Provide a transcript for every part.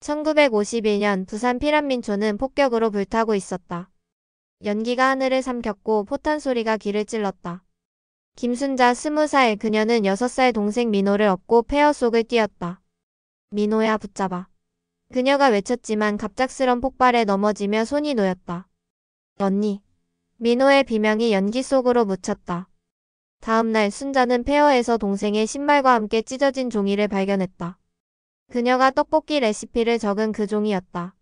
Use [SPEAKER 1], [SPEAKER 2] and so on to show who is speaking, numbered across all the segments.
[SPEAKER 1] 1951년 부산 피란민초는 폭격으로 불타고 있었다. 연기가 하늘을 삼켰고 포탄 소리가 귀를 찔렀다. 김순자 20살, 그녀는 6살 동생 민호를 업고 폐허 속을 뛰었다. 민호야, 붙잡아. 그녀가 외쳤지만 갑작스런 폭발에 넘어지며 손이 놓였다. 언니. 민호의 비명이 연기 속으로 묻혔다. 다음날 순자는 폐허에서 동생의 신발과 함께 찢어진 종이를 발견했다. 그녀가 떡볶이 레시피를 적은 그 종이였다.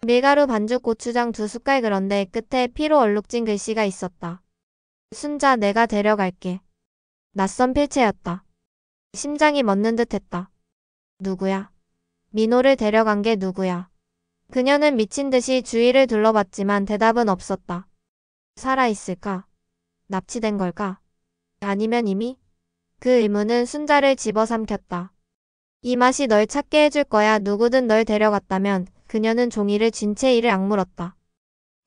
[SPEAKER 1] 밀가루 반죽 고추장 2숟갈, 그런데 끝에 피로 얼룩진 글씨가 있었다. 순자, 내가 데려갈게. 낯선 필체였다. 심장이 멎는 듯했다. 누구야? 민호를 데려간 게 누구야? 그녀는 미친 듯이 주위를 둘러봤지만 대답은 없었다. 살아있을까? 납치된 걸까? 아니면 이미? 그 의문은 순자를 집어삼켰다. 이 맛이 널 찾게 해줄 거야. 누구든 널 데려갔다면. 그녀는 종이를 쥔 채 이를 악물었다.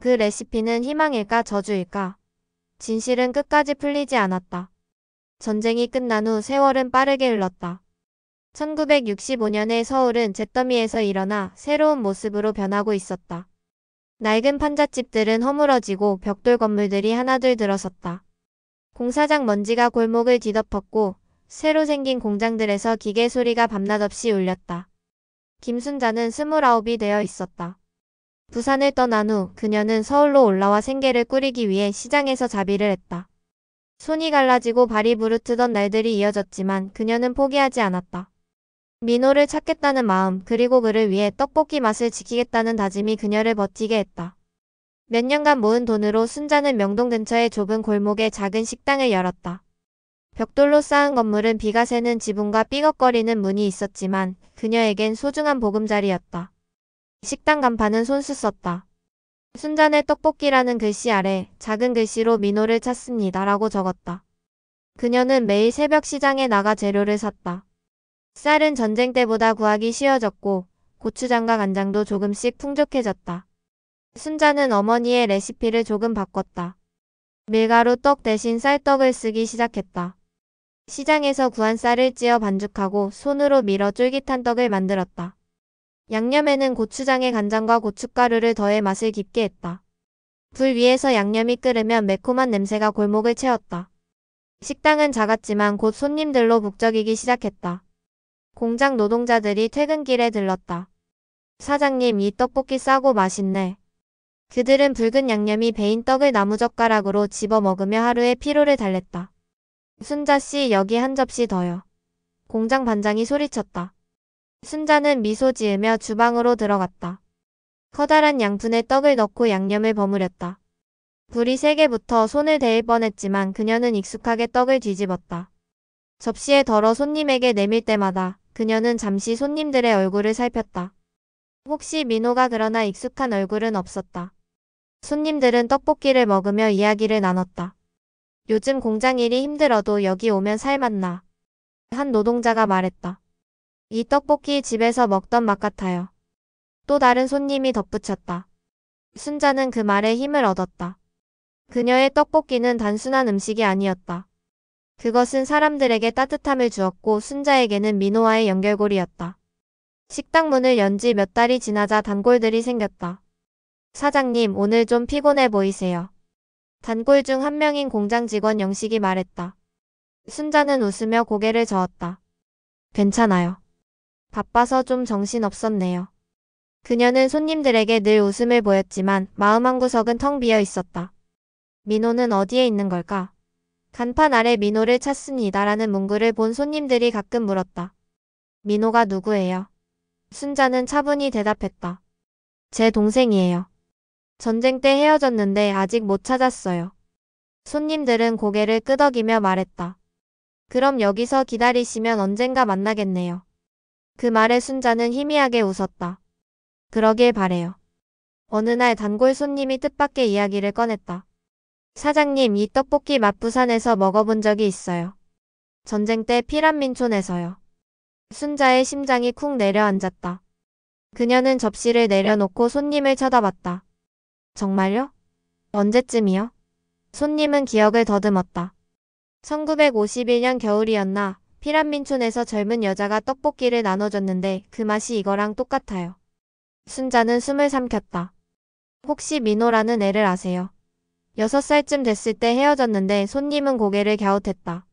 [SPEAKER 1] 그 레시피는 희망일까 저주일까? 진실은 끝까지 풀리지 않았다. 전쟁이 끝난 후 세월은 빠르게 흘렀다. 1965년에 서울은 잿더미에서 일어나 새로운 모습으로 변하고 있었다. 낡은 판잣집들은 허물어지고 벽돌 건물들이 하나둘 들어섰다. 공사장 먼지가 골목을 뒤덮었고 새로 생긴 공장들에서 기계 소리가 밤낮 없이 울렸다. 김순자는 29이 되어 있었다. 부산을 떠난 후 그녀는 서울로 올라와 생계를 꾸리기 위해 시장에서 자비를 했다. 손이 갈라지고 발이 부르트던 날들이 이어졌지만 그녀는 포기하지 않았다. 민호를 찾겠다는 마음, 그리고 그를 위해 떡볶이 맛을 지키겠다는 다짐이 그녀를 버티게 했다. 몇 년간 모은 돈으로 순자는 명동 근처의 좁은 골목에 작은 식당을 열었다. 벽돌로 쌓은 건물은 비가 새는 지붕과 삐걱거리는 문이 있었지만 그녀에겐 소중한 보금자리였다. 식당 간판은 손수 썼다. 순자네 떡볶이라는 글씨 아래 작은 글씨로 민호를 찾습니다 라고 적었다. 그녀는 매일 새벽 시장에 나가 재료를 샀다. 쌀은 전쟁 때보다 구하기 쉬워졌고 고추장과 간장도 조금씩 풍족해졌다. 순자는 어머니의 레시피를 조금 바꿨다. 밀가루 떡 대신 쌀떡을 쓰기 시작했다. 시장에서 구한 쌀을 찌어 반죽하고 손으로 밀어 쫄깃한 떡을 만들었다. 양념에는 고추장에 간장과 고춧가루를 더해 맛을 깊게 했다. 불 위에서 양념이 끓으면 매콤한 냄새가 골목을 채웠다. 식당은 작았지만 곧 손님들로 북적이기 시작했다. 공장 노동자들이 퇴근길에 들렀다. 사장님, 이 떡볶이 싸고 맛있네. 그들은 붉은 양념이 배인 떡을 나무젓가락으로 집어 먹으며 하루의 피로를 달랬다. 순자씨, 여기 한 접시 더요. 공장 반장이 소리쳤다. 순자는 미소 지으며 주방으로 들어갔다. 커다란 양푼에 떡을 넣고 양념을 버무렸다. 불이 세게 붙어 손을 데일 뻔했지만 그녀는 익숙하게 떡을 뒤집었다. 접시에 덜어 손님에게 내밀 때마다 그녀는 잠시 손님들의 얼굴을 살폈다. 혹시 민호가, 그러나 익숙한 얼굴은 없었다. 손님들은 떡볶이를 먹으며 이야기를 나눴다. 요즘 공장 일이 힘들어도 여기 오면 살맛나. 한 노동자가 말했다. 이 떡볶이 집에서 먹던 맛 같아요. 또 다른 손님이 덧붙였다. 순자는 그 말에 힘을 얻었다. 그녀의 떡볶이는 단순한 음식이 아니었다. 그것은 사람들에게 따뜻함을 주었고 순자에게는 민호와의 연결고리였다. 식당 문을 연 지 몇 달이 지나자 단골들이 생겼다. 사장님, 오늘 좀 피곤해 보이세요. 단골 중 한 명인 공장 직원 영식이 말했다. 순자는 웃으며 고개를 저었다. 괜찮아요. 바빠서 좀 정신없었네요. 그녀는 손님들에게 늘 웃음을 보였지만 마음 한구석은 텅 비어 있었다. 민호는 어디에 있는 걸까? 간판 아래 민호를 찾습니다라는 문구를 본 손님들이 가끔 물었다. 민호가 누구예요? 순자는 차분히 대답했다. 제 동생이에요. 전쟁 때 헤어졌는데 아직 못 찾았어요. 손님들은 고개를 끄덕이며 말했다. 그럼 여기서 기다리시면 언젠가 만나겠네요. 그 말에 순자는 희미하게 웃었다. 그러길 바래요. 어느 날 단골 손님이 뜻밖의 이야기를 꺼냈다. 사장님, 이 떡볶이 맛 부산에서 먹어본 적이 있어요. 전쟁 때 피란민촌에서요. 순자의 심장이 쿵 내려앉았다. 그녀는 접시를 내려놓고 손님을 쳐다봤다. 정말요? 언제쯤이요? 손님은 기억을 더듬었다. 1951년 겨울이었나. 피란민촌에서 젊은 여자가 떡볶이를 나눠줬는데 그 맛이 이거랑 똑같아요. 순자는 숨을 삼켰다. 혹시 민호라는 애를 아세요? 6살쯤 됐을 때 헤어졌는데 손님은 고개를 갸웃했다.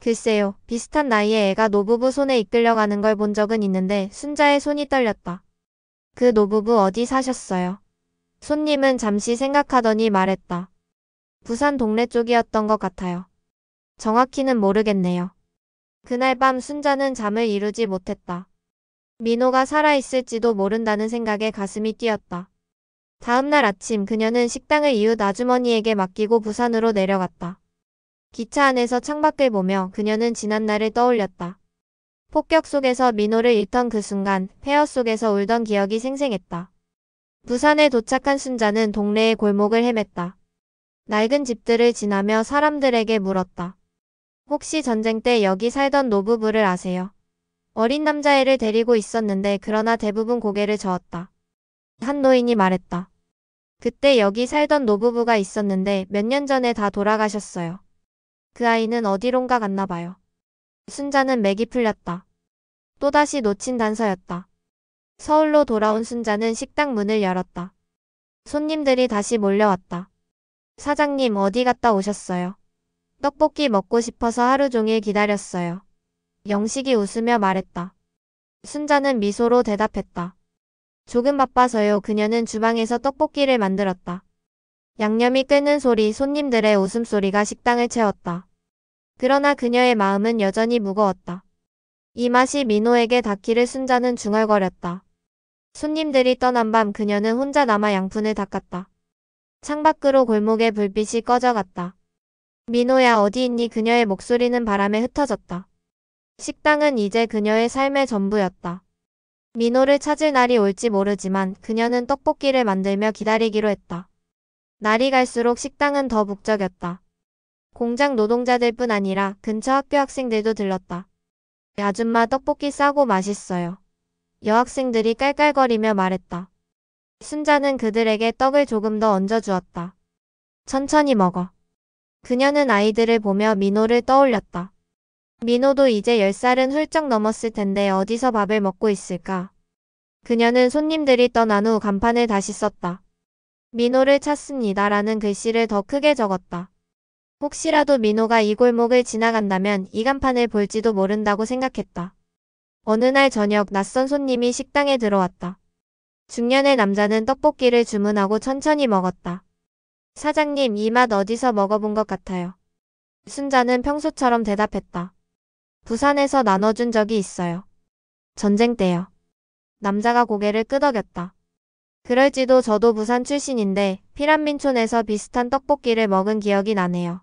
[SPEAKER 1] 글쎄요. 비슷한 나이의 애가 노부부 손에 이끌려가는 걸 본 적은 있는데 순자의 손이 떨렸다. 그 노부부 어디 사셨어요? 손님은 잠시 생각하더니 말했다. 부산 동래 쪽이었던 것 같아요. 정확히는 모르겠네요. 그날 밤 순자는 잠을 이루지 못했다. 민호가 살아있을지도 모른다는 생각에 가슴이 뛰었다. 다음날 아침 그녀는 식당을 이웃 아주머니에게 맡기고 부산으로 내려갔다. 기차 안에서 창밖을 보며 그녀는 지난날을 떠올렸다. 폭격 속에서 민호를 잃던 그 순간 폐허 속에서 울던 기억이 생생했다. 부산에 도착한 순자는 동네의 골목을 헤맸다. 낡은 집들을 지나며 사람들에게 물었다. 혹시 전쟁 때 여기 살던 노부부를 아세요? 어린 남자애를 데리고 있었는데 그러나 대부분 고개를 저었다. 한 노인이 말했다. 그때 여기 살던 노부부가 있었는데 몇 년 전에 다 돌아가셨어요. 그 아이는 어디론가 갔나 봐요. 순자는 맥이 풀렸다. 또다시 놓친 단서였다. 서울로 돌아온 순자는 식당 문을 열었다. 손님들이 다시 몰려왔다. 사장님 어디 갔다 오셨어요? 떡볶이 먹고 싶어서 하루 종일 기다렸어요. 영식이 웃으며 말했다. 순자는 미소로 대답했다. 조금 바빠서요. 그녀는 주방에서 떡볶이를 만들었다. 양념이 끓는 소리, 손님들의 웃음소리가 식당을 채웠다. 그러나 그녀의 마음은 여전히 무거웠다. 이 맛이 민호에게 닿기를 순자는 중얼거렸다. 손님들이 떠난 밤 그녀는 혼자 남아 양푼을 닦았다. 창밖으로 골목의 불빛이 꺼져갔다. 민호야 어디 있니? 그녀의 목소리는 바람에 흩어졌다. 식당은 이제 그녀의 삶의 전부였다. 민호를 찾을 날이 올지 모르지만 그녀는 떡볶이를 만들며 기다리기로 했다. 날이 갈수록 식당은 더 북적였다. 공장 노동자들뿐 아니라 근처 학교 학생들도 들렀다. 아줌마 떡볶이 싸고 맛있어요. 여학생들이 깔깔거리며 말했다. 순자는 그들에게 떡을 조금 더 얹어주었다. 천천히 먹어. 그녀는 아이들을 보며 민호를 떠올렸다. 민호도 이제 10살은 훌쩍 넘었을 텐데 어디서 밥을 먹고 있을까? 그녀는 손님들이 떠난 후 간판을 다시 썼다. 민호를 찾습니다라는 글씨를 더 크게 적었다. 혹시라도 민호가 이 골목을 지나간다면 이 간판을 볼지도 모른다고 생각했다. 어느 날 저녁 낯선 손님이 식당에 들어왔다. 중년의 남자는 떡볶이를 주문하고 천천히 먹었다. 사장님, 이 맛 어디서 먹어본 것 같아요. 순자는 평소처럼 대답했다. 부산에서 나눠준 적이 있어요. 전쟁 때요. 남자가 고개를 끄덕였다. 그럴지도 저도 부산 출신인데 피란민촌에서 비슷한 떡볶이를 먹은 기억이 나네요.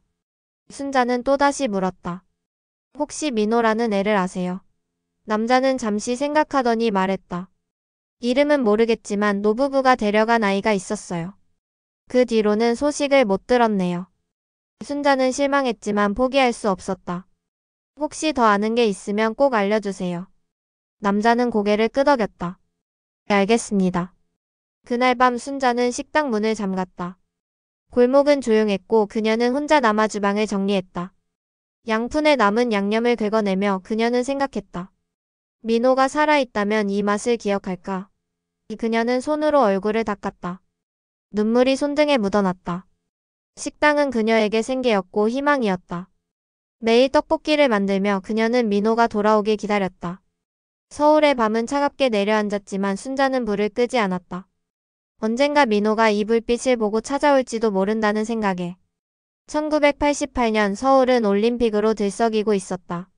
[SPEAKER 1] 순자는 또다시 물었다. 혹시 민호라는 애를 아세요? 남자는 잠시 생각하더니 말했다. 이름은 모르겠지만 노부부가 데려간 아이가 있었어요. 그 뒤로는 소식을 못 들었네요. 순자는 실망했지만 포기할 수 없었다. 혹시 더 아는 게 있으면 꼭 알려주세요. 남자는 고개를 끄덕였다. 알겠습니다. 그날 밤 순자는 식당 문을 잠갔다. 골목은 조용했고 그녀는 혼자 남아 주방을 정리했다. 양푼에 남은 양념을 긁어내며 그녀는 생각했다. 민호가 살아있다면 이 맛을 기억할까? 그녀는 손으로 얼굴을 닦았다. 눈물이 손등에 묻어났다. 식당은 그녀에게 생계였고 희망이었다. 매일 떡볶이를 만들며 그녀는 민호가 돌아오길 기다렸다. 서울의 밤은 차갑게 내려앉았지만 순자는 불을 끄지 않았다. 언젠가 민호가 이 불빛을 보고 찾아올지도 모른다는 생각에 1988년 서울은 올림픽으로 들썩이고 있었다.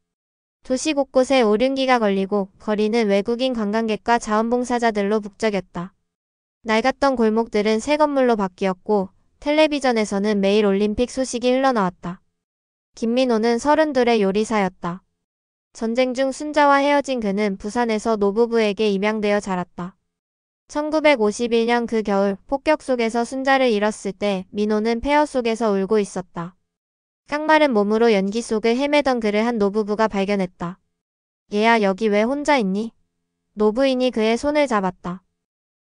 [SPEAKER 1] 도시 곳곳에 오륜기가 걸리고 거리는 외국인 관광객과 자원봉사자들로 북적였다. 낡았던 골목들은 새 건물로 바뀌었고 텔레비전에서는 매일 올림픽 소식이 흘러나왔다. 김민호는 32의 요리사였다. 전쟁 중 순자와 헤어진 그는 부산에서 노부부에게 입양되어 자랐다. 1951년 그 겨울 폭격 속에서 순자를 잃었을 때 민호는 폐허 속에서 울고 있었다. 깡마른 몸으로 연기 속을 헤매던 그를 한 노부부가 발견했다. 얘야 여기 왜 혼자 있니? 노부인이 그의 손을 잡았다.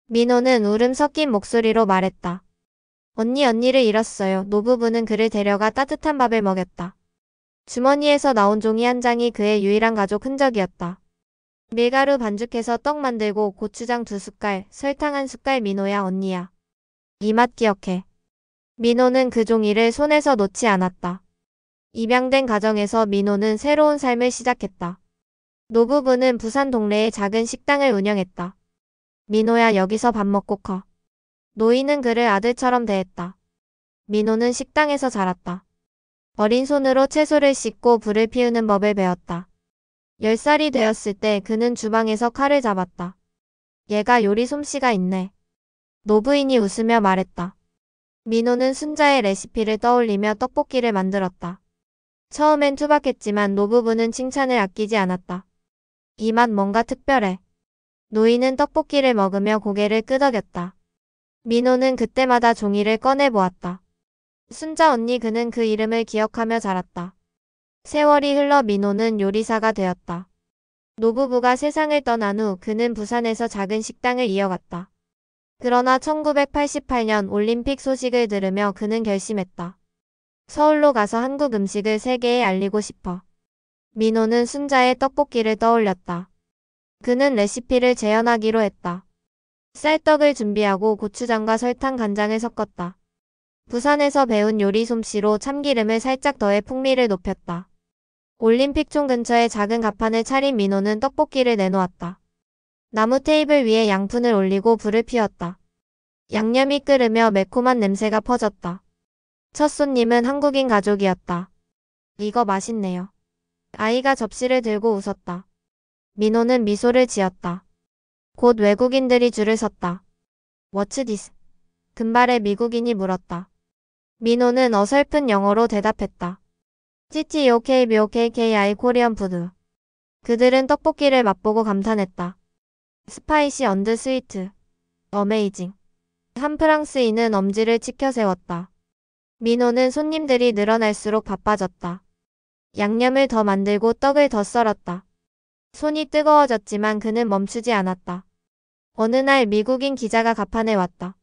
[SPEAKER 1] 민호는 울음 섞인 목소리로 말했다. 언니를 잃었어요. 노부부는 그를 데려가 따뜻한 밥을 먹였다. 주머니에서 나온 종이 한 장이 그의 유일한 가족 흔적이었다. 밀가루 반죽해서 떡 만들고 고추장 2숟갈, 설탕 1숟갈. 민호야, 언니야. 이 맛 기억해. 민호는 그 종이를 손에서 놓지 않았다. 입양된 가정에서 민호는 새로운 삶을 시작했다. 노부부는 부산 동네에 작은 식당을 운영했다. 민호야, 여기서 밥 먹고 커. 노인은 그를 아들처럼 대했다. 민호는 식당에서 자랐다. 어린 손으로 채소를 씻고 불을 피우는 법을 배웠다. 10살이 되었을 때 그는 주방에서 칼을 잡았다. 얘가 요리 솜씨가 있네. 노부인이 웃으며 말했다. 민호는 순자의 레시피를 떠올리며 떡볶이를 만들었다. 처음엔 투박했지만 노부부는 칭찬을 아끼지 않았다. 이 맛 뭔가 특별해. 노인은 떡볶이를 먹으며 고개를 끄덕였다. 민호는 그때마다 종이를 꺼내 보았다. 순자 언니, 그는 그 이름을 기억하며 자랐다. 세월이 흘러 민호는 요리사가 되었다. 노부부가 세상을 떠난 후 그는 부산에서 작은 식당을 이어갔다. 그러나 1988년 올림픽 소식을 들으며 그는 결심했다. 서울로 가서 한국 음식을 세계에 알리고 싶어. 민호는 순자의 떡볶이를 떠올렸다. 그는 레시피를 재현하기로 했다. 쌀떡을 준비하고 고추장과 설탕, 간장을 섞었다. 부산에서 배운 요리 솜씨로 참기름을 살짝 더해 풍미를 높였다. 올림픽총 근처에 작은 갑판을 차린 민호는 떡볶이를 내놓았다. 나무 테이블 위에 양푼을 올리고 불을 피웠다. 양념이 끓으며 매콤한 냄새가 퍼졌다. 첫 손님은 한국인 가족이었다. 이거 맛있네요. 아이가 접시를 들고 웃었다. 민호는 미소를 지었다. 곧 외국인들이 줄을 섰다. What's this? 금발의 미국인이 물었다. 민호는 어설픈 영어로 대답했다. CTOKBOKKI 코리안 푸드. 그들은 떡볶이를 맛보고 감탄했다. 스파이시 언드 스위트. 어메이징. 한 프랑스인은 엄지를 치켜 세웠다. 민호는 손님들이 늘어날수록 바빠졌다. 양념을 더 만들고 떡을 더 썰었다. 손이 뜨거워졌지만 그는 멈추지 않았다. 어느 날 미국인 기자가 갑판에 왔다.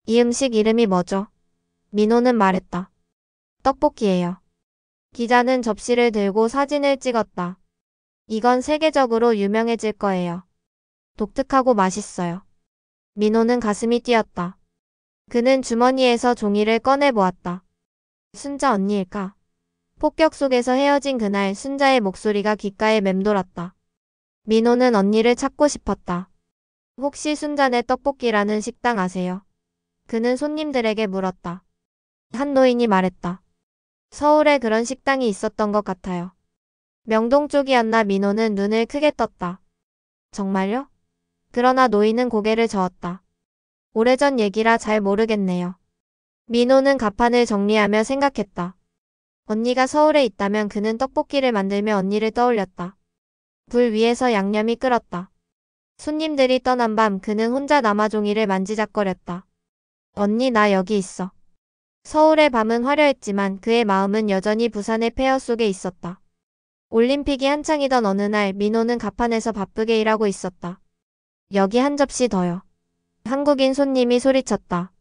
[SPEAKER 1] 이 음식 이름이 뭐죠? 민호는 말했다. 떡볶이예요. 기자는 접시를 들고 사진을 찍었다. 이건 세계적으로 유명해질 거예요. 독특하고 맛있어요. 민호는 가슴이 뛰었다. 그는 주머니에서 종이를 꺼내 보았다. 순자 언니일까? 폭격 속에서 헤어진 그날 순자의 목소리가 귓가에 맴돌았다. 민호는 언니를 찾고 싶었다. 혹시 순자네 떡볶이라는 식당 아세요? 그는 손님들에게 물었다. 한 노인이 말했다. 서울에 그런 식당이 있었던 것 같아요. 명동 쪽이었나? 민호는 눈을 크게 떴다. 정말요? 그러나 노인은 고개를 저었다. 오래전 얘기라 잘 모르겠네요. 민호는 갑판을 정리하며 생각했다. 언니가 서울에 있다면 그는 떡볶이를 만들며 언니를 떠올렸다. 불 위에서 양념이 끓었다. 손님들이 떠난 밤 그는 혼자 남아 종이를 만지작거렸다. 언니, 나 여기 있어. 서울의 밤은 화려했지만 그의 마음은 여전히 부산의 폐허 속에 있었다. 올림픽이 한창이던 어느 날 민호는 갑판에서 바쁘게 일하고 있었다. 여기 한 접시 더요. 한국인 손님이 소리쳤다.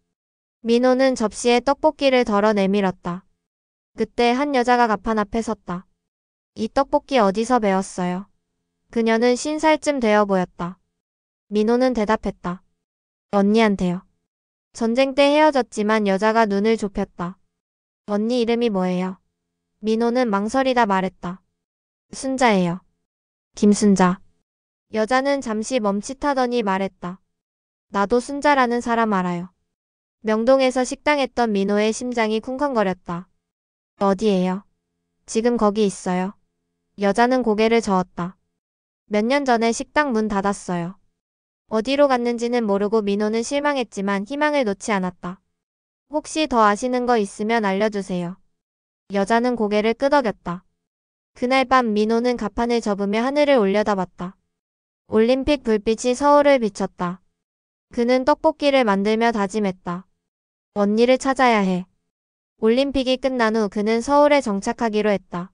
[SPEAKER 1] 민호는 접시에 떡볶이를 덜어 내밀었다. 그때 한 여자가 갑판 앞에 섰다. 이 떡볶이 어디서 배웠어요? 그녀는 50살쯤 되어 보였다. 민호는 대답했다. 언니한테요. 전쟁 때 헤어졌지만 여자가 눈을 좁혔다. 언니 이름이 뭐예요? 민호는 망설이다 말했다. 순자예요. 김순자. 여자는 잠시 멈칫하더니 말했다. 나도 순자라는 사람 알아요. 명동에서 식당했던 민호의 심장이 쿵쾅거렸다. 어디에요? 지금 거기 있어요. 여자는 고개를 저었다. 몇 년 전에 식당 문 닫았어요. 어디로 갔는지는 모르고 민호는 실망했지만 희망을 놓지 않았다. 혹시 더 아시는 거 있으면 알려주세요. 여자는 고개를 끄덕였다. 그날 밤 민호는 갑판을 접으며 하늘을 올려다봤다. 올림픽 불빛이 서울을 비췄다. 그는 떡볶이를 만들며 다짐했다. 언니를 찾아야 해. 올림픽이 끝난 후 그는 서울에 정착하기로 했다.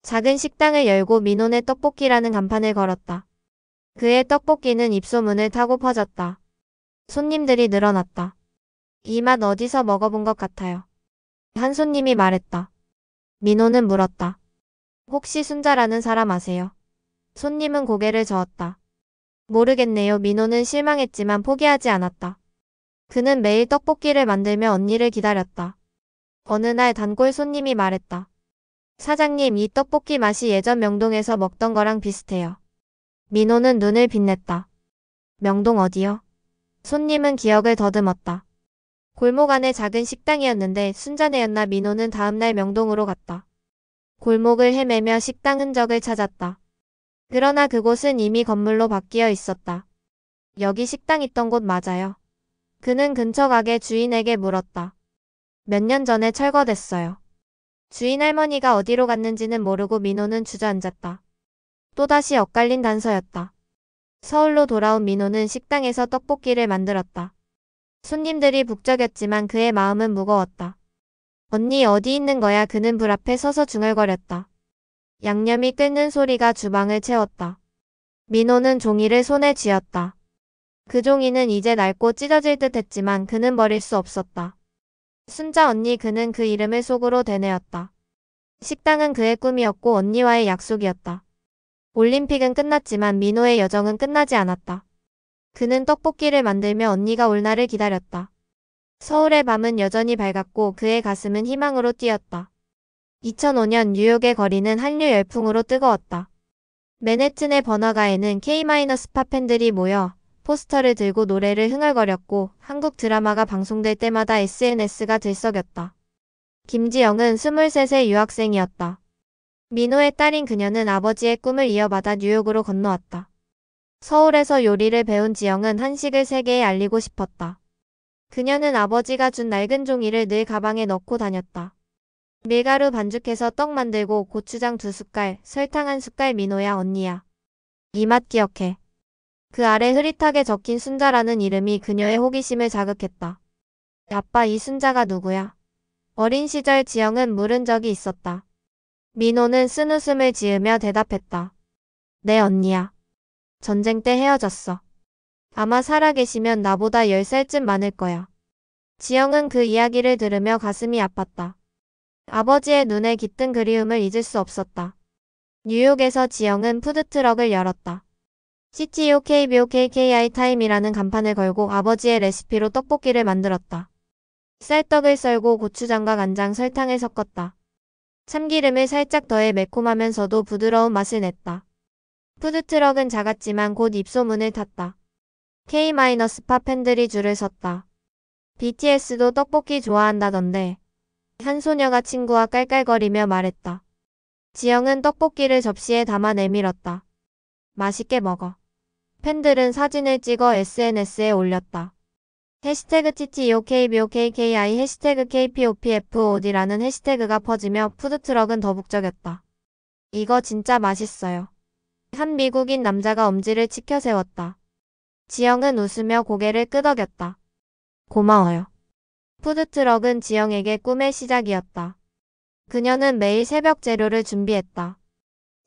[SPEAKER 1] 작은 식당을 열고 민호네 떡볶이라는 간판을 걸었다. 그의 떡볶이는 입소문을 타고 퍼졌다. 손님들이 늘어났다. 이 맛 어디서 먹어본 것 같아요. 한 손님이 말했다. 민호는 물었다. 혹시 순자라는 사람 아세요? 손님은 고개를 저었다. 모르겠네요. 민호는 실망했지만 포기하지 않았다. 그는 매일 떡볶이를 만들며 언니를 기다렸다. 어느 날 단골 손님이 말했다. 사장님, 이 떡볶이 맛이 예전 명동에서 먹던 거랑 비슷해요. 민호는 눈을 빛냈다. 명동 어디요? 손님은 기억을 더듬었다. 골목 안의 작은 식당이었는데 순자네였나. 민호는 다음날 명동으로 갔다. 골목을 헤매며 식당 흔적을 찾았다. 그러나 그곳은 이미 건물로 바뀌어 있었다. 여기 식당 있던 곳 맞아요? 그는 근처 가게 주인에게 물었다. 몇 년 전에 철거됐어요. 주인 할머니가 어디로 갔는지는 모르고 민호는 주저앉았다. 또다시 엇갈린 단서였다. 서울로 돌아온 민호는 식당에서 떡볶이를 만들었다. 손님들이 북적였지만 그의 마음은 무거웠다. 언니 어디 있는 거야? 그는 불 앞에 서서 중얼거렸다. 양념이 끓는 소리가 주방을 채웠다. 민호는 종이를 손에 쥐었다. 그 종이는 이제 낡고 찢어질 듯 했지만 그는 버릴 수 없었다. 순자 언니. 그는 그 이름을 속으로 되뇌었다. 식당은 그의 꿈이었고 언니와의 약속이었다. 올림픽은 끝났지만 민호의 여정은 끝나지 않았다. 그는 떡볶이를 만들며 언니가 올 날을 기다렸다. 서울의 밤은 여전히 밝았고 그의 가슴은 희망으로 뛰었다. 2005년 뉴욕의 거리는 한류 열풍으로 뜨거웠다. 맨해튼의 번화가에는 K-팝 팬들이 모여 포스터를 들고 노래를 흥얼거렸고 한국 드라마가 방송될 때마다 SNS가 들썩였다. 김지영은 23세 유학생이었다. 민호의 딸인 그녀는 아버지의 꿈을 이어받아 뉴욕으로 건너왔다. 서울에서 요리를 배운 지영은 한식을 세계에 알리고 싶었다. 그녀는 아버지가 준 낡은 종이를 늘 가방에 넣고 다녔다. 밀가루 반죽해서 떡 만들고 고추장 2숟갈, 설탕 1숟갈. 민호야, 언니야. 이 맛 기억해. 그 아래 흐릿하게 적힌 순자라는 이름이 그녀의 호기심을 자극했다. 아빠, 이 순자가 누구야? 어린 시절 지영은 물은 적이 있었다. 민호는 쓴웃음을 지으며 대답했다. 내 언니야. 전쟁 때 헤어졌어. 아마 살아계시면 나보다 10살쯤 많을 거야. 지영은 그 이야기를 들으며 가슴이 아팠다. 아버지의 눈에 깃든 그리움을 잊을 수 없었다. 뉴욕에서 지영은 푸드트럭을 열었다. CTOKBOKKI 타임이라는 간판을 걸고 아버지의 레시피로 떡볶이를 만들었다. 쌀떡을 썰고 고추장과 간장, 설탕을 섞었다. 참기름을 살짝 더해 매콤하면서도 부드러운 맛을 냈다. 푸드트럭은 작았지만 곧 입소문을 탔다. K-팝 팬들이 줄을 섰다. BTS도 떡볶이 좋아한다던데. 한 소녀가 친구와 깔깔거리며 말했다. 지영은 떡볶이를 접시에 담아 내밀었다. 맛있게 먹어. 팬들은 사진을 찍어 SNS에 올렸다. 해시태그 TTOKBOKKI 해시태그 KPOPFOD라는 해시태그가 퍼지며 푸드트럭은 더 북적였다. 이거 진짜 맛있어요. 한 미국인 남자가 엄지를 치켜 세웠다. 지영은 웃으며 고개를 끄덕였다. 고마워요. 푸드트럭은 지영에게 꿈의 시작이었다. 그녀는 매일 새벽 재료를 준비했다.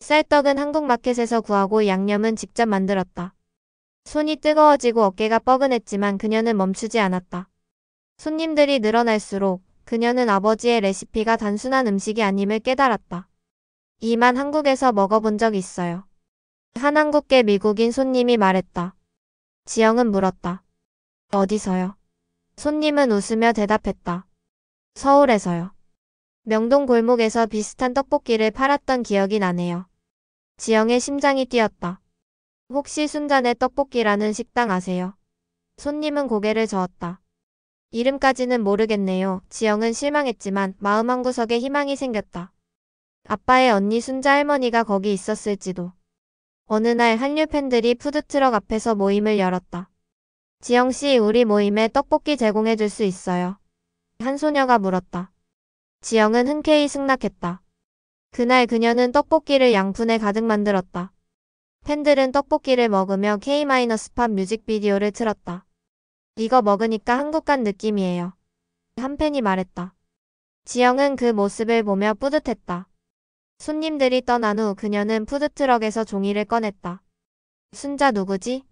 [SPEAKER 1] 쌀떡은 한국마켓에서 구하고 양념은 직접 만들었다. 손이 뜨거워지고 어깨가 뻐근했지만 그녀는 멈추지 않았다. 손님들이 늘어날수록 그녀는 아버지의 레시피가 단순한 음식이 아님을 깨달았다. 이 맛 한국에서 먹어본 적 있어요. 한 한국계 미국인 손님이 말했다. 지영은 물었다. 어디서요? 손님은 웃으며 대답했다. 서울에서요. 명동 골목에서 비슷한 떡볶이를 팔았던 기억이 나네요. 지영의 심장이 뛰었다. 혹시 순자네 떡볶이라는 식당 아세요? 손님은 고개를 저었다. 이름까지는 모르겠네요. 지영은 실망했지만 마음 한구석에 희망이 생겼다. 아빠의 언니 순자 할머니가 거기 있었을지도. 어느 날 한류 팬들이 푸드트럭 앞에서 모임을 열었다. 지영씨, 우리 모임에 떡볶이 제공해 줄 수 있어요? 한 소녀가 물었다. 지영은 흔쾌히 승낙했다. 그날 그녀는 떡볶이를 양푼에 가득 만들었다. 팬들은 떡볶이를 먹으며 K-팝 뮤직비디오를 틀었다. 이거 먹으니까 한국 간 느낌이에요. 한 팬이 말했다. 지영은 그 모습을 보며 뿌듯했다. 손님들이 떠난 후 그녀는 푸드트럭에서 종이를 꺼냈다. 순자 누구지?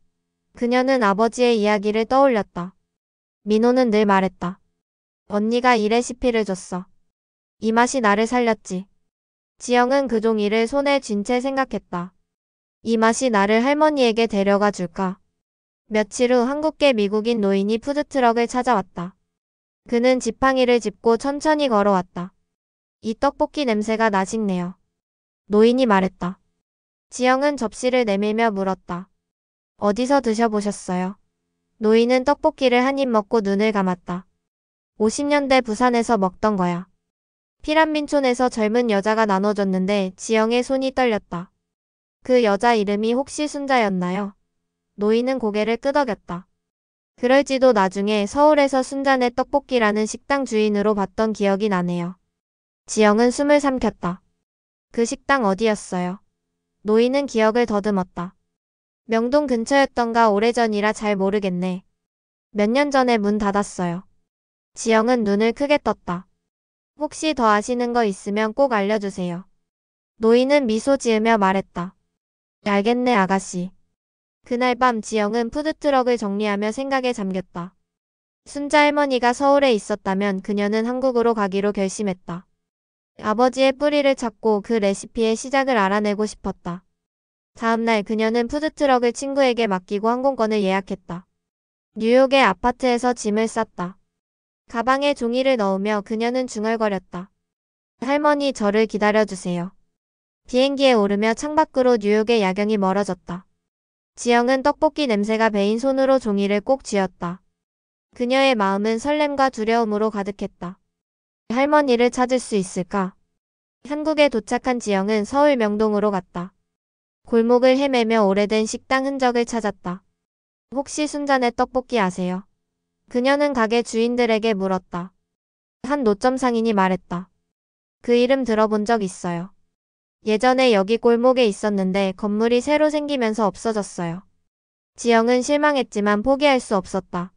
[SPEAKER 1] 그녀는 아버지의 이야기를 떠올렸다. 민호는 늘 말했다. 언니가 이 레시피를 줬어. 이 맛이 나를 살렸지. 지영은 그 종이를 손에 쥔 채 생각했다. 이 맛이 나를 할머니에게 데려가 줄까? 며칠 후 한국계 미국인 노인이 푸드트럭을 찾아왔다. 그는 지팡이를 짚고 천천히 걸어왔다. 이 떡볶이 냄새가 나직네요. 노인이 말했다. 지영은 접시를 내밀며 물었다. 어디서 드셔보셨어요? 노인은 떡볶이를 한 입 먹고 눈을 감았다. 50년대 부산에서 먹던 거야. 피란민촌에서 젊은 여자가 나눠줬는데 지영의 손이 떨렸다. 그 여자 이름이 혹시 순자였나요? 노인은 고개를 끄덕였다. 그럴지도. 나중에 서울에서 순자네 떡볶이라는 식당 주인으로 봤던 기억이 나네요. 지영은 숨을 삼켰다. 그 식당 어디였어요? 노인은 기억을 더듬었다. 명동 근처였던가. 오래전이라 잘 모르겠네. 몇 년 전에 문 닫았어요. 지영은 눈을 크게 떴다. 혹시 더 아시는 거 있으면 꼭 알려주세요. 노인은 미소 지으며 말했다. 알겠네 아가씨. 그날 밤 지영은 푸드트럭을 정리하며 생각에 잠겼다. 순자 할머니가 서울에 있었다면 그녀는 한국으로 가기로 결심했다. 아버지의 뿌리를 찾고 그 레시피의 시작을 알아내고 싶었다. 다음날 그녀는 푸드트럭을 친구에게 맡기고 항공권을 예약했다. 뉴욕의 아파트에서 짐을 쌌다. 가방에 종이를 넣으며 그녀는 중얼거렸다. 할머니 저를 기다려주세요. 비행기에 오르며 창밖으로 뉴욕의 야경이 멀어졌다. 지영은 떡볶이 냄새가 배인 손으로 종이를 꼭 쥐었다. 그녀의 마음은 설렘과 두려움으로 가득했다. 할머니를 찾을 수 있을까? 한국에 도착한 지영은 서울 명동으로 갔다. 골목을 헤매며 오래된 식당 흔적을 찾았다. 혹시 순자네 떡볶이 아세요? 그녀는 가게 주인들에게 물었다. 한 노점 상인이 말했다. 그 이름 들어본 적 있어요. 예전에 여기 골목에 있었는데 건물이 새로 생기면서 없어졌어요. 지영은 실망했지만 포기할 수 없었다.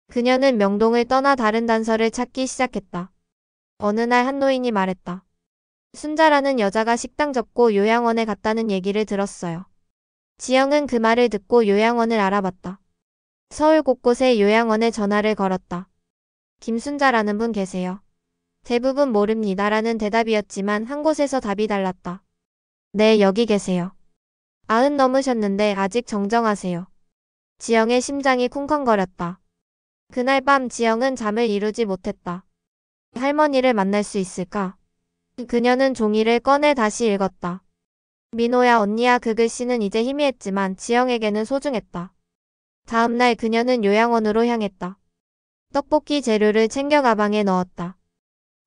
[SPEAKER 1] 그녀는 명동을 떠나 다른 단서를 찾기 시작했다. 어느 날 한 노인이 말했다. 순자라는 여자가 식당 접고 요양원에 갔다는 얘기를 들었어요. 지영은 그 말을 듣고 요양원을 알아봤다. 서울 곳곳에 요양원에 전화를 걸었다. 김순자라는 분 계세요? 대부분 모릅니다라는 대답이었지만 한 곳에서 답이 달랐다. 네, 여기 계세요. 90 넘으셨는데 아직 정정하세요. 지영의 심장이 쿵쾅거렸다. 그날 밤 지영은 잠을 이루지 못했다. 할머니를 만날 수 있을까? 그녀는 종이를 꺼내 다시 읽었다. 민호야 언니야. 그 글씨는 이제 희미했지만 지영에게는 소중했다. 다음날 그녀는 요양원으로 향했다. 떡볶이 재료를 챙겨 가방에 넣었다.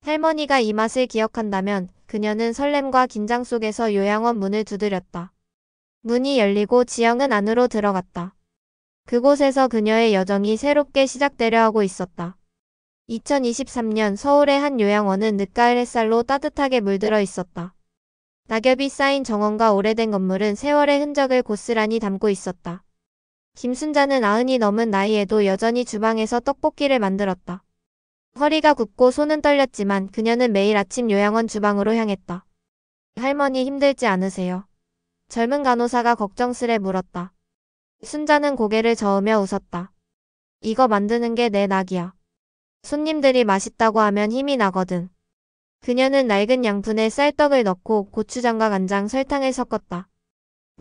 [SPEAKER 1] 할머니가 이 맛을 기억한다면 그녀는 설렘과 긴장 속에서 요양원 문을 두드렸다. 문이 열리고 지영은 안으로 들어갔다. 그곳에서 그녀의 여정이 새롭게 시작되려 하고 있었다. 2023년 서울의 한 요양원은 늦가을 햇살로 따뜻하게 물들어 있었다. 낙엽이 쌓인 정원과 오래된 건물은 세월의 흔적을 고스란히 담고 있었다. 김순자는 90이 넘은 나이에도 여전히 주방에서 떡볶이를 만들었다. 허리가 굽고 손은 떨렸지만 그녀는 매일 아침 요양원 주방으로 향했다. 할머니 힘들지 않으세요? 젊은 간호사가 걱정스레 물었다. 순자는 고개를 저으며 웃었다. 이거 만드는 게 내 낙이야. 손님들이 맛있다고 하면 힘이 나거든. 그녀는 낡은 양푼에 쌀떡을 넣고 고추장과 간장, 설탕을 섞었다.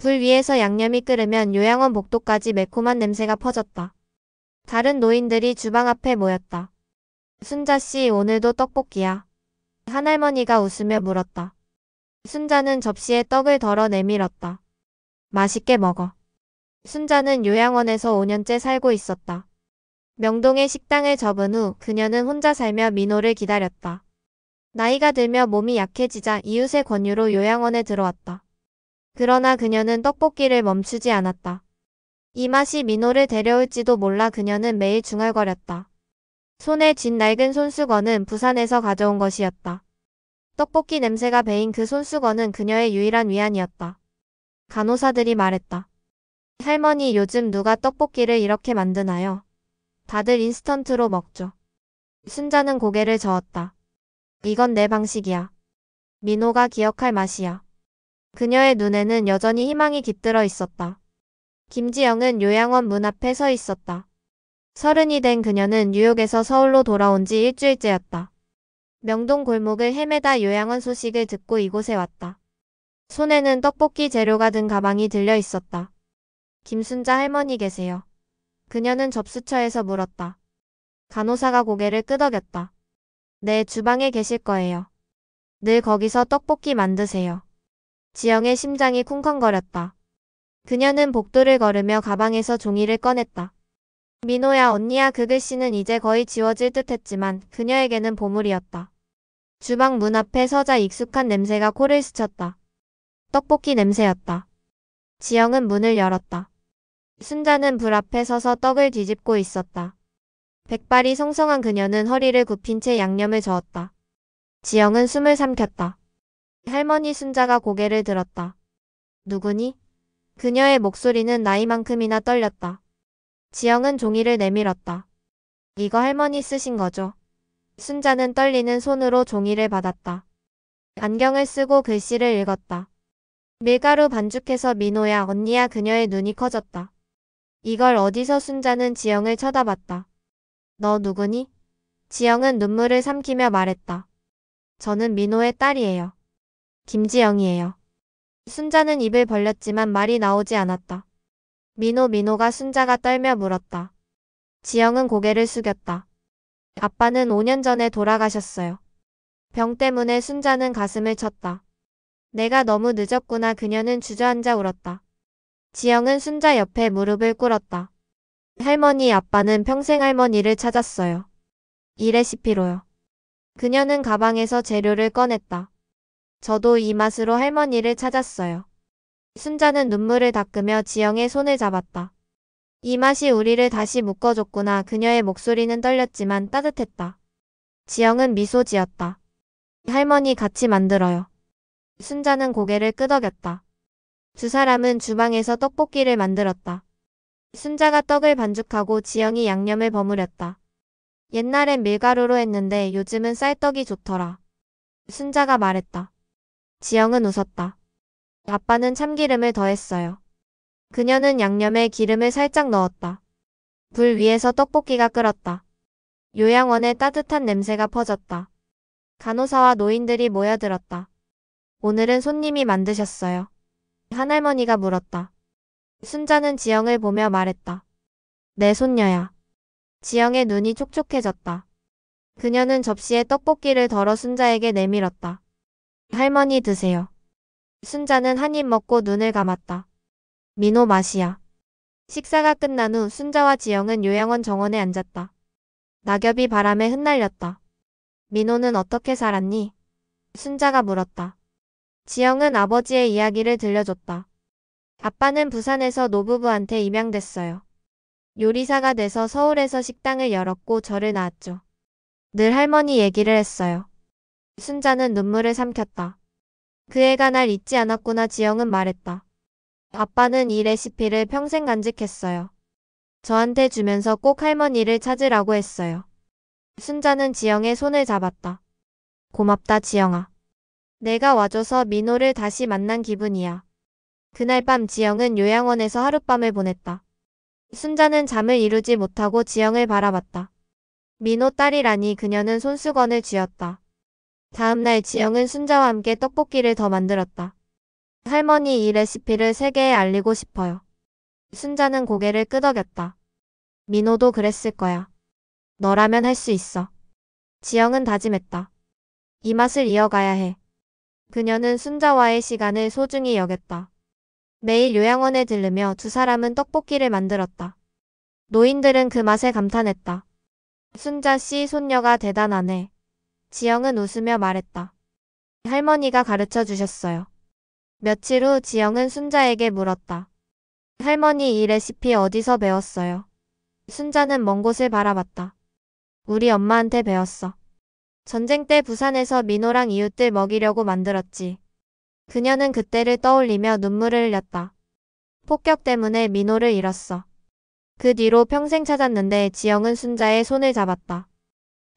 [SPEAKER 1] 불 위에서 양념이 끓으면 요양원 복도까지 매콤한 냄새가 퍼졌다. 다른 노인들이 주방 앞에 모였다. 순자씨 오늘도 떡볶이야. 한 할머니가 웃으며 물었다. 순자는 접시에 떡을 덜어 내밀었다. 맛있게 먹어. 순자는 요양원에서 5년째 살고 있었다. 명동의 식당을 접은 후 그녀는 혼자 살며 민호를 기다렸다. 나이가 들며 몸이 약해지자 이웃의 권유로 요양원에 들어왔다. 그러나 그녀는 떡볶이를 멈추지 않았다. 이 맛이 민호를 데려올지도 몰라 그녀는 매일 중얼거렸다. 손에 쥔 낡은 손수건은 부산에서 가져온 것이었다. 떡볶이 냄새가 배인 그 손수건은 그녀의 유일한 위안이었다. 간호사들이 말했다. 할머니 요즘 누가 떡볶이를 이렇게 만드나요? 다들 인스턴트로 먹죠. 순자는 고개를 저었다. 이건 내 방식이야. 민호가 기억할 맛이야. 그녀의 눈에는 여전히 희망이 깃들어 있었다. 김지영은 요양원 문 앞에 서 있었다. 30이 된 그녀는 뉴욕에서 서울로 돌아온 지 일주일째였다. 명동 골목을 헤매다 요양원 소식을 듣고 이곳에 왔다. 손에는 떡볶이 재료가 든 가방이 들려 있었다. 김순자 할머니 계세요? 그녀는 접수처에서 물었다. 간호사가 고개를 끄덕였다. 네, 주방에 계실 거예요. 늘 거기서 떡볶이 만드세요. 지영의 심장이 쿵쾅거렸다. 그녀는 복도를 걸으며 가방에서 종이를 꺼냈다. 민호야, 언니야, 그 글씨는 이제 거의 지워질 듯 했지만 그녀에게는 보물이었다. 주방 문 앞에 서자 익숙한 냄새가 코를 스쳤다. 떡볶이 냄새였다. 지영은 문을 열었다. 순자는 불 앞에 서서 떡을 뒤집고 있었다. 백발이 성성한 그녀는 허리를 굽힌 채 양념을 저었다. 지영은 숨을 삼켰다. 할머니 순자가 고개를 들었다. 누구니? 그녀의 목소리는 나이만큼이나 떨렸다. 지영은 종이를 내밀었다. 이거 할머니 쓰신 거죠? 순자는 떨리는 손으로 종이를 받았다. 안경을 쓰고 글씨를 읽었다. 밀가루 반죽해서 민호야, 언니야. 그녀의 눈이 커졌다. 이걸 어디서? 순자는 지영을 쳐다봤다. 너 누구니? 지영은 눈물을 삼키며 말했다. 저는 민호의 딸이에요. 김지영이에요. 순자는 입을 벌렸지만 말이 나오지 않았다. 민호가 순자가 떨며 물었다. 지영은 고개를 숙였다. 아빠는 5년 전에 돌아가셨어요. 병 때문에 순자는 가슴을 쳤다. 내가 너무 늦었구나. 그녀는 주저앉아 울었다. 지영은 순자 옆에 무릎을 꿇었다. 할머니, 아빠는 평생 할머니를 찾았어요. 이 레시피로요. 그녀는 가방에서 재료를 꺼냈다. 저도 이 맛으로 할머니를 찾았어요. 순자는 눈물을 닦으며 지영의 손을 잡았다. 이 맛이 우리를 다시 묶어줬구나. 그녀의 목소리는 떨렸지만 따뜻했다. 지영은 미소 지었다. 할머니, 같이 만들어요. 순자는 고개를 끄덕였다. 두 사람은 주방에서 떡볶이를 만들었다. 순자가 떡을 반죽하고 지영이 양념을 버무렸다. 옛날엔 밀가루로 했는데 요즘은 쌀떡이 좋더라. 순자가 말했다. 지영은 웃었다. 아빠는 참기름을 더했어요. 그녀는 양념에 기름을 살짝 넣었다. 불 위에서 떡볶이가 끓었다. 요양원의 따뜻한 냄새가 퍼졌다. 간호사와 노인들이 모여들었다. 오늘은 손님이 만드셨어요. 한할머니가 물었다. 순자는 지영을 보며 말했다. 내 손녀야. 지영의 눈이 촉촉해졌다. 그녀는 접시에 떡볶이를 덜어 순자에게 내밀었다. 할머니 드세요. 순자는 한 입 먹고 눈을 감았다. 민호 맛이야. 식사가 끝난 후 순자와 지영은 요양원 정원에 앉았다. 낙엽이 바람에 흩날렸다. 민호는 어떻게 살았니? 순자가 물었다. 지영은 아버지의 이야기를 들려줬다. 아빠는 부산에서 노부부한테 입양됐어요. 요리사가 돼서 서울에서 식당을 열었고 저를 낳았죠. 늘 할머니 얘기를 했어요. 순자는 눈물을 삼켰다. 그 애가 날 잊지 않았구나. 지영은 말했다. 아빠는 이 레시피를 평생 간직했어요. 저한테 주면서 꼭 할머니를 찾으라고 했어요. 순자는 지영의 손을 잡았다. 고맙다, 지영아. 내가 와줘서 민호를 다시 만난 기분이야. 그날 밤 지영은 요양원에서 하룻밤을 보냈다. 순자는 잠을 이루지 못하고 지영을 바라봤다. 민호 딸이라니. 그녀는 손수건을 쥐었다. 다음날 지영은 순자와 함께 떡볶이를 더 만들었다. 할머니, 이 레시피를 세계에 알리고 싶어요. 순자는 고개를 끄덕였다. 민호도 그랬을 거야. 너라면 할 수 있어. 지영은 다짐했다. 이 맛을 이어가야 해. 그녀는 순자와의 시간을 소중히 여겼다. 매일 요양원에 들르며 두 사람은 떡볶이를 만들었다. 노인들은 그 맛에 감탄했다. 순자 씨 손녀가 대단하네. 지영은 웃으며 말했다. 할머니가 가르쳐 주셨어요. 며칠 후 지영은 순자에게 물었다. 할머니, 이 레시피 어디서 배웠어요? 순자는 먼 곳을 바라봤다. 우리 엄마한테 배웠어. 전쟁 때 부산에서 민호랑 이웃들 먹이려고 만들었지. 그녀는 그때를 떠올리며 눈물을 흘렸다. 폭격 때문에 민호를 잃었어. 그 뒤로 평생 찾았는데. 지영은 순자의 손을 잡았다.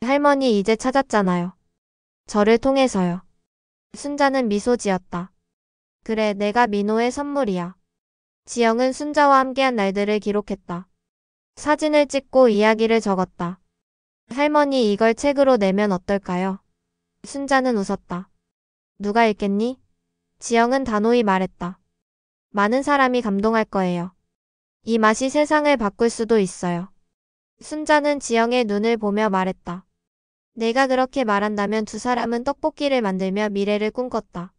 [SPEAKER 1] 할머니, 이제 찾았잖아요. 저를 통해서요. 순자는 미소 지었다. 그래, 내가 민호의 선물이야. 지영은 순자와 함께한 날들을 기록했다. 사진을 찍고 이야기를 적었다. 할머니, 이걸 책으로 내면 어떨까요? 순자는 웃었다. 누가 읽겠니? 지영은 단호히 말했다. 많은 사람이 감동할 거예요. 이 맛이 세상을 바꿀 수도 있어요. 순자는 지영의 눈을 보며 말했다. 내가 그렇게 말한다면 두 사람은 떡볶이를 만들며 미래를 꿈꿨다.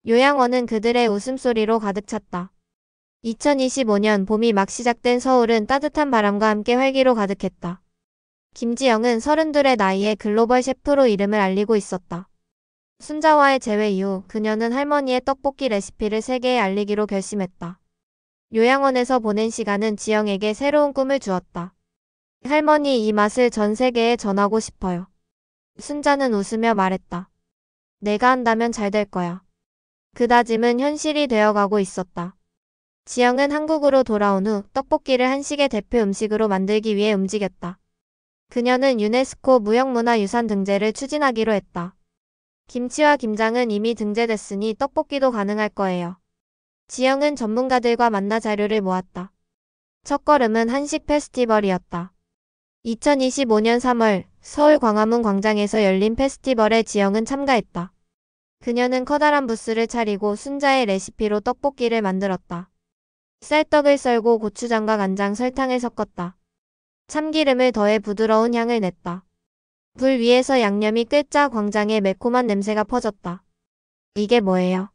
[SPEAKER 1] 요양원은 그들의 웃음소리로 가득 찼다. 2025년 봄이 막 시작된 서울은 따뜻한 바람과 함께 활기로 가득했다. 김지영은 32의 나이에 글로벌 셰프로 이름을 알리고 있었다. 순자와의 재회 이후 그녀는 할머니의 떡볶이 레시피를 세계에 알리기로 결심했다. 요양원에서 보낸 시간은 지영에게 새로운 꿈을 주었다. 할머니, 이 맛을 전 세계에 전하고 싶어요. 순자는 웃으며 말했다. 내가 한다면 잘 될 거야. 그 다짐은 현실이 되어가고 있었다. 지영은 한국으로 돌아온 후 떡볶이를 한식의 대표 음식으로 만들기 위해 움직였다. 그녀는 유네스코 무형문화유산 등재를 추진하기로 했다. 김치와 김장은 이미 등재됐으니 떡볶이도 가능할 거예요. 지영은 전문가들과 만나 자료를 모았다. 첫걸음은 한식 페스티벌이었다. 2025년 3월 서울 광화문 광장에서 열린 페스티벌에 지영은 참가했다. 그녀는 커다란 부스를 차리고 순자의 레시피로 떡볶이를 만들었다. 쌀떡을 썰고 고추장과 간장, 설탕을 섞었다. 참기름을 더해 부드러운 향을 냈다. 불 위에서 양념이 끓자 광장에 매콤한 냄새가 퍼졌다. 이게 뭐예요?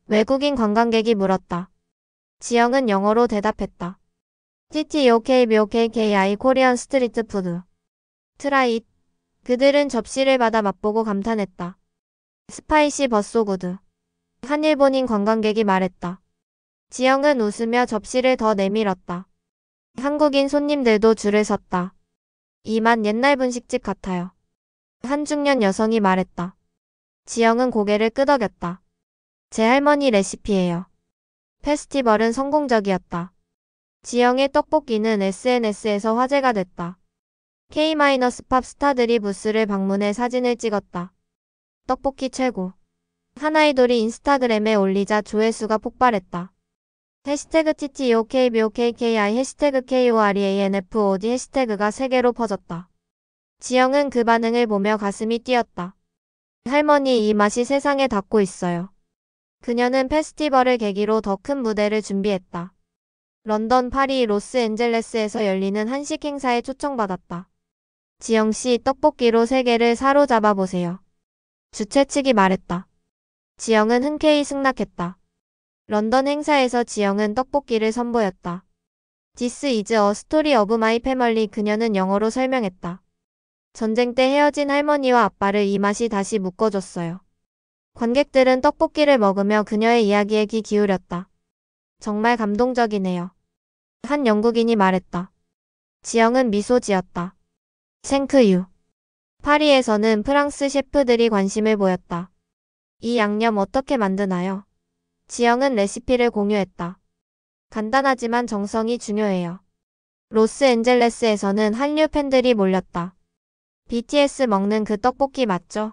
[SPEAKER 1] 외국인 관광객이 물었다. 지영은 영어로 대답했다. TTOKBOKKI 코리안 스트리트 푸드. 트라이. 그들은 접시를 받아 맛보고 감탄했다. 스파이시 버소구드. 한 일본인 관광객이 말했다. 지영은 웃으며 접시를 더 내밀었다. 한국인 손님들도 줄을 섰다. 이 맛 옛날 분식집 같아요. 한 중년 여성이 말했다. 지영은 고개를 끄덕였다. 제 할머니 레시피예요. 페스티벌은 성공적이었다. 지영의 떡볶이는 SNS에서 화제가 됐다. K-팝 스타들이 부스를 방문해 사진을 찍었다. 떡볶이 최고. 한 아이돌이 인스타그램에 올리자 조회수가 폭발했다. 해시태그 TTOKBOKKI 해시태그 KOREANFOD 해시태그가 세계로 퍼졌다. 지영은 그 반응을 보며 가슴이 뛰었다. 할머니, 이 맛이 세상에 닿고 있어요. 그녀는 페스티벌을 계기로 더 큰 무대를 준비했다. 런던, 파리, 로스앤젤레스에서 열리는 한식 행사에 초청받았다. 지영씨, 떡볶이로 세계를 사로잡아 보세요. 주최 측이 말했다. 지영은 흔쾌히 승낙했다. 런던 행사에서 지영은 떡볶이를 선보였다. This is a story of my family. 그녀는 영어로 설명했다. 전쟁 때 헤어진 할머니와 아빠를 이 맛이 다시 묶어줬어요. 관객들은 떡볶이를 먹으며 그녀의 이야기에 귀 기울였다. 정말 감동적이네요. 한 영국인이 말했다. 지영은 미소 지었다. 생크유. 파리에서는 프랑스 셰프들이 관심을 보였다. 이 양념 어떻게 만드나요? 지영은 레시피를 공유했다. 간단하지만 정성이 중요해요. 로스앤젤레스에서는 한류 팬들이 몰렸다. BTS 먹는 그 떡볶이 맞죠?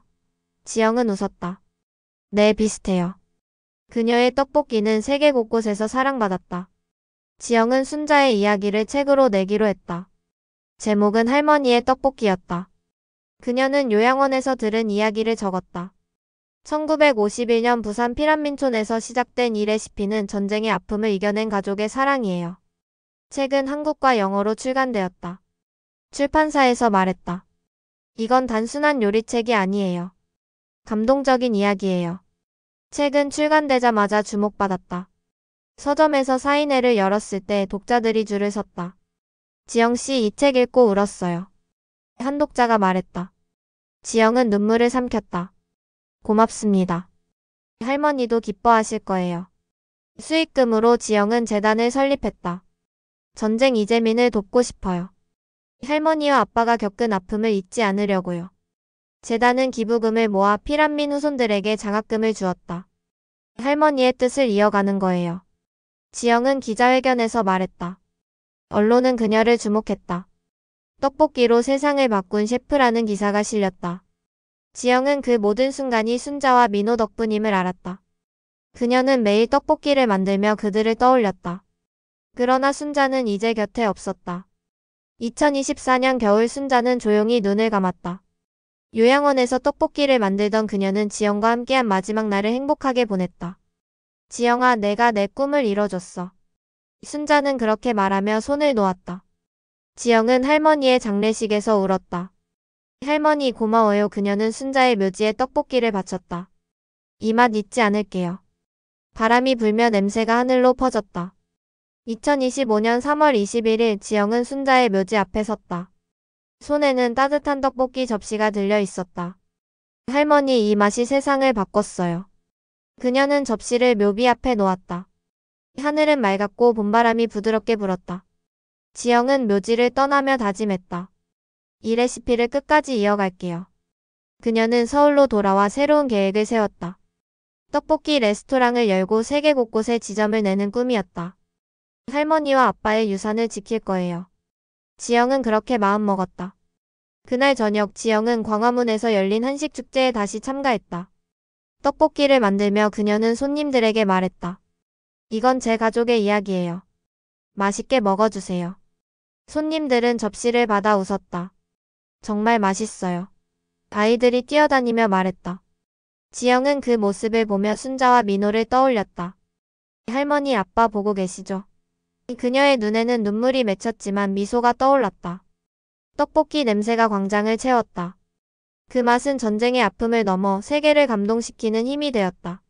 [SPEAKER 1] 지영은 웃었다. 네, 비슷해요. 그녀의 떡볶이는 세계 곳곳에서 사랑받았다. 지영은 순자의 이야기를 책으로 내기로 했다. 제목은 할머니의 떡볶이였다. 그녀는 요양원에서 들은 이야기를 적었다. 1951년 부산 피란민촌에서 시작된 이 레시피는 전쟁의 아픔을 이겨낸 가족의 사랑이에요. 책은 한국과 영어로 출간되었다. 출판사에서 말했다. 이건 단순한 요리책이 아니에요. 감동적인 이야기예요. 책은 출간되자마자 주목받았다. 서점에서 사인회를 열었을 때 독자들이 줄을 섰다. 지영씨, 이 책 읽고 울었어요. 한 독자가 말했다. 지영은 눈물을 삼켰다. 고맙습니다. 할머니도 기뻐하실 거예요. 수익금으로 지영은 재단을 설립했다. 전쟁 이재민을 돕고 싶어요. 할머니와 아빠가 겪은 아픔을 잊지 않으려고요. 재단은 기부금을 모아 피란민 후손들에게 장학금을 주었다. 할머니의 뜻을 이어가는 거예요. 지영은 기자회견에서 말했다. 언론은 그녀를 주목했다. 떡볶이로 세상을 바꾼 셰프라는 기사가 실렸다. 지영은 그 모든 순간이 순자와 민호 덕분임을 알았다. 그녀는 매일 떡볶이를 만들며 그들을 떠올렸다. 그러나 순자는 이제 곁에 없었다. 2024년 겨울 순자는 조용히 눈을 감았다. 요양원에서 떡볶이를 만들던 그녀는 지영과 함께한 마지막 날을 행복하게 보냈다. 지영아, 내가 내 꿈을 이뤄줬어. 순자는 그렇게 말하며 손을 놓았다. 지영은 할머니의 장례식에서 울었다. 할머니 고마워요. 그녀는 순자의 묘지에 떡볶이를 바쳤다. 이 맛 잊지 않을게요. 바람이 불며 냄새가 하늘로 퍼졌다. 2025년 3월 21일 지영은 순자의 묘지 앞에 섰다. 손에는 따뜻한 떡볶이 접시가 들려 있었다. 할머니, 이 맛이 세상을 바꿨어요. 그녀는 접시를 묘비 앞에 놓았다. 하늘은 맑았고 봄바람이 부드럽게 불었다. 지영은 묘지를 떠나며 다짐했다. 이 레시피를 끝까지 이어갈게요. 그녀는 서울로 돌아와 새로운 계획을 세웠다. 떡볶이 레스토랑을 열고 세계 곳곳에 지점을 내는 꿈이었다. 할머니와 아빠의 유산을 지킬 거예요. 지영은 그렇게 마음먹었다. 그날 저녁 지영은 광화문에서 열린 한식 축제에 다시 참가했다. 떡볶이를 만들며 그녀는 손님들에게 말했다. 이건 제 가족의 이야기예요. 맛있게 먹어주세요. 손님들은 접시를 받아 웃었다. 정말 맛있어요. 아이들이 뛰어다니며 말했다. 지영은 그 모습을 보며 순자와 민호를 떠올렸다. 할머니, 아빠 보고 계시죠? 그녀의 눈에는 눈물이 맺혔지만 미소가 떠올랐다. 떡볶이 냄새가 광장을 채웠다. 그 맛은 전쟁의 아픔을 넘어 세계를 감동시키는 힘이 되었다.